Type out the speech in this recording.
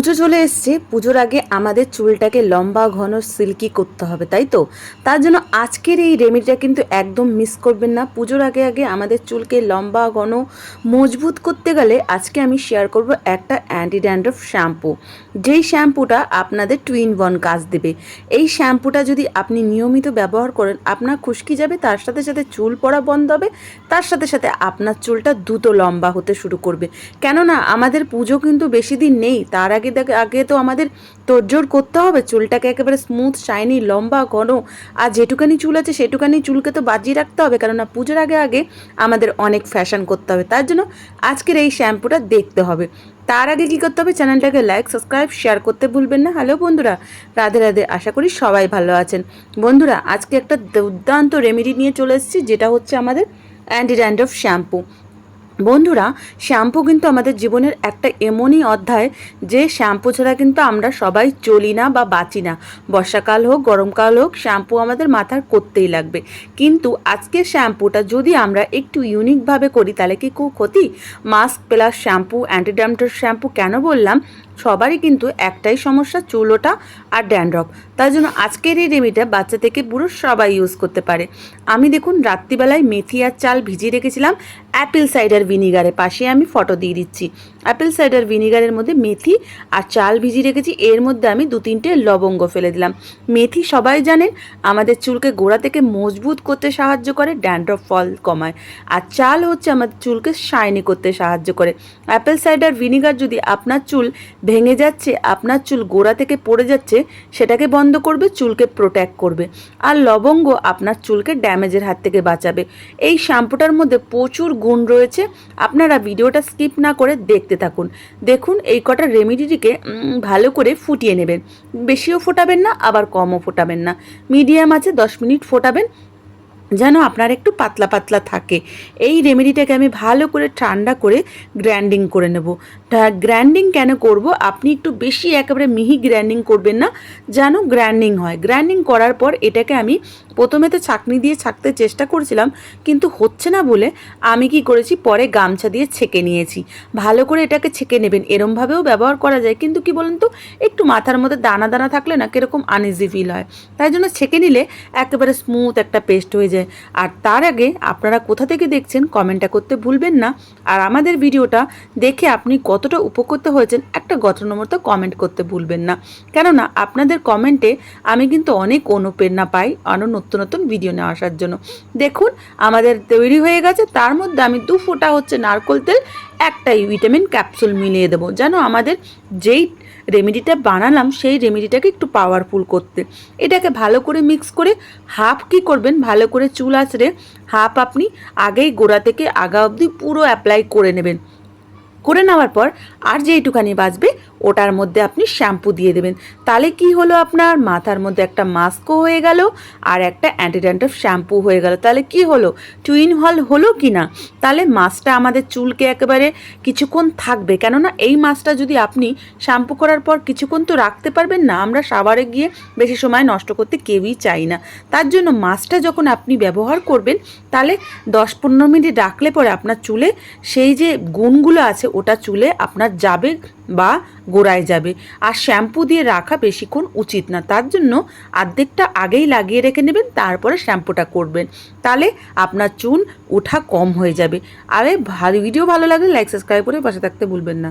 পুজো চলে এসছে। পুজোর আগে আমাদের চুলটাকে লম্বা ঘন সিল্কি করতে হবে, তাই তো? তার জন্য আজকের এই রেমেডিটা কিন্তু একদম মিস করবেন না। পুজোর আগে আগে আমাদের চুলকে লম্বা ঘন মজবুত করতে গেলে আজকে আমি শেয়ার করব একটা অ্যান্টি ড্যান্ড্রফ শ্যাম্পু, যেই শ্যাম্পুটা আপনাদের টুইন ওয়ান কাজ দেবে। এই শ্যাম্পুটা যদি আপনি নিয়মিত ব্যবহার করেন, আপনার খুশকি যাবে, তার সাথে সাথে চুল পড়া বন্ধ হবে, তার সাথে সাথে আপনার চুলটা দ্রুত লম্বা হতে শুরু করবে। কেননা আমাদের পুজো কিন্তু বেশি দিন নেই, তার আগে তো আমাদের তোড়জোড় করতে হবে চুলটাকে একেবারে স্মুথ শাইনি লম্বা ঘন। আর যেটুকানি চুল আছে সেটুকানি চুলকে তো বাজিয়ে রাখতে হবে, কেননা পুজোর আগে আগে আমাদের অনেক ফ্যাশন করতে হবে। তার জন্য আজকের এই শ্যাম্পুটা দেখতে হবে। তার আগে কী করতে হবে, চ্যানেলটাকে লাইক সাবস্ক্রাইব শেয়ার করতে ভুলবেন না। হ্যালো বন্ধুরা, রাধে রাধে, আশা করি সবাই ভালো আছেন। বন্ধুরা, আজকে একটা দুর্দান্ত রেমেডি নিয়ে চলে এসেছি, যেটা হচ্ছে আমাদের অ্যান্টি ড্যান্ড্রফ শ্যাম্পু। বন্ধুরা, শ্যাম্পু কিন্তু আমাদের জীবনের একটা এমনই অধ্যায় যে শ্যাম্পু ছাড়া কিন্তু আমরা সবাই চলি না বা বাঁচি না। বর্ষাকাল হোক গরমকাল হোক, শ্যাম্পু আমাদের মাথার করতেই লাগবে। কিন্তু আজকের শ্যাম্পুটা যদি আমরা একটু ইউনিকভাবে করি তাহলে কি খুব ক্ষতি? Mask plus shampoo, anti dandruff shampoo কেন বললাম? সবারই কিন্তু একটাই সমস্যা, চুল ওঠা আর ড্যান্ড্রফ। তার জন্য আজকের এই রেমেডিটা বাচ্চা থেকে বুড়ো সবাই ইউজ করতে পারে। আমি দেখুন রাত্রিবেলায় মেথি আর চাল ভিজিয়ে রেখেছিলাম অ্যাপেল সাইডার ভিনিগারে, পাশে আমি ফটো দিয়ে দিচ্ছি। অ্যাপেল সাইডার ভিনিগারের মধ্যে মেথি আর চাল ভিজিয়ে রেখেছি, এর মধ্যে আমি 2-3টে লবঙ্গ ফেলে দিলাম। মেথি সবাই জানেন আমাদের চুলকে গোড়া থেকে মজবুত করতে সাহায্য করে, ড্যান্ড্রফ ফল কমায়। আর চাল হচ্ছে আমাদের চুলকে শাইনি করতে সাহায্য করে। অ্যাপেল সাইডার ভিনিগার যদি আপনার চুল ভেঙে যাচ্ছে, আপনার চুল গোড়া থেকে পড়ে যাচ্ছে, সেটাকে বন্ধ করবে, চুলকে প্রোটেক্ট করবে। আর লবঙ্গ আপনার চুলকে ড্যামেজের হাত থেকে বাঁচাবে। এই শ্যাম্পুটার মধ্যে প্রচুর গুণ রয়েছে, আপনারা ভিডিওটা স্কিপ না করে দেখতে থাকুন। দেখুন, এই কটা রেমেডিটিকে ভালো করে ফুটিয়ে নেবেন। বেশিও ফোটাবেন না, আবার কমও ফোটাবেন না, মিডিয়াম আছে 10 মিনিট ফোটাবেন, যেন আপনার একটু পাতলা পাতলা থাকে। এই রেমেডিটাকে আমি ভালো করে ঠান্ডা করে গ্রাইন্ডিং করে নেব। গ্রাইন্ডিং কেন করব? আপনি একটু বেশি একেবারে মিহি গ্রাইন্ডিং করবেন না, যেন গ্রাইন্ডিং হয়। গ্রাইন্ডিং করার পর এটাকে আমি প্রথমে তো ছাঁকনি দিয়ে ছাঁকতে চেষ্টা করছিলাম, কিন্তু হচ্ছে না বলে আমি কি করেছি, পরে গামছা দিয়ে ছেঁকে নিয়েছি। ভালো করে এটাকে ছেঁকে নেবেন। এরমভাবেও ব্যবহার করা যায়, কিন্তু কি বলেন তো, একটু মাথার মধ্যে দানা দানা থাকলে না কীরকম আনইজি ফিল হয়। তাই জন্য ছেঁকে নিলে একেবারে স্মুথ একটা পেস্ট হয়ে যায়। আর তার আগে আপনারা কোথা থেকে দেখছেন কমেন্টটা করতে ভুলবেন না। আর আমাদের ভিডিওটা দেখে আপনি কতটা উপকৃত হয়েছেন একটা গঠনের মতো কমেন্ট করতে ভুলবেন না, কেননা আপনাদের কমেন্টে আমি কিন্তু অনেক অনুপ্রেরণা পাই আরও নতুন নতুন ভিডিও নিয়ে আসার জন্য। দেখুন আমাদের তৈরি হয়ে গেছে। তার মধ্যে আমি 2 ফোঁটা হচ্ছে নারকেল তেল, একটা ভিটামিন ক্যাপসুল মিলিয়ে দেবো, যেন আমাদের যেই রেমেডিটা বানালাম সেই রেমেডিটাকে একটু পাওয়ারফুল করতে। এটাকে ভালো করে মিক্স করে হাফ কি করবেন, ভালো করে চুল আঁচড়ে হাফ আপনি আগেই গোড়া থেকে আগা অবধি পুরো অ্যাপ্লাই করে নেবেন। করে নেওয়ার পর আর যেইটুখানি বাঁচবে ওটার মধ্যে আপনি শ্যাম্পু দিয়ে দেবেন। তাহলে কি হলো, আপনার মাথার মধ্যে একটা মাস্কও হয়ে গেল আর একটা অ্যান্টি ড্যান্ড্রফ শ্যাম্পু হয়ে গেল। তাহলে কি হলো, টুইন হলো কি না? তাহলে মাস্কটা আমাদের চুলকে একেবারে কিছুক্ষণ থাকবে, কেননা এই মাস্কটা যদি আপনি শ্যাম্পু করার পর কিছুক্ষণ তো রাখতে পারবেন না। আমরা শাওয়ারে গিয়ে বেশি সময় নষ্ট করতে কেউই চাই না। তার জন্য মাস্কটা যখন আপনি ব্যবহার করবেন, তাহলে 10-15 মিনিট রাখলে পরে আপনার চুলে সেই যে গুণগুলো আছে ওটা চুলে আপনার যাবে বা গোড়ায় যাবে। আর শ্যাম্পু দিয়ে রাখা বেশিক্ষণ উচিত না, তার জন্য অর্ধেকটা আগেই লাগিয়ে রেখে নেবেন, তারপরে শ্যাম্পুটা করবেন। তাহলে আপনার চুল ওঠা কম হয়ে যাবে। আরে ভিডিও ভালো লাগলে লাইক সাবস্ক্রাইব করে পাশে থাকতে ভুলবেন না।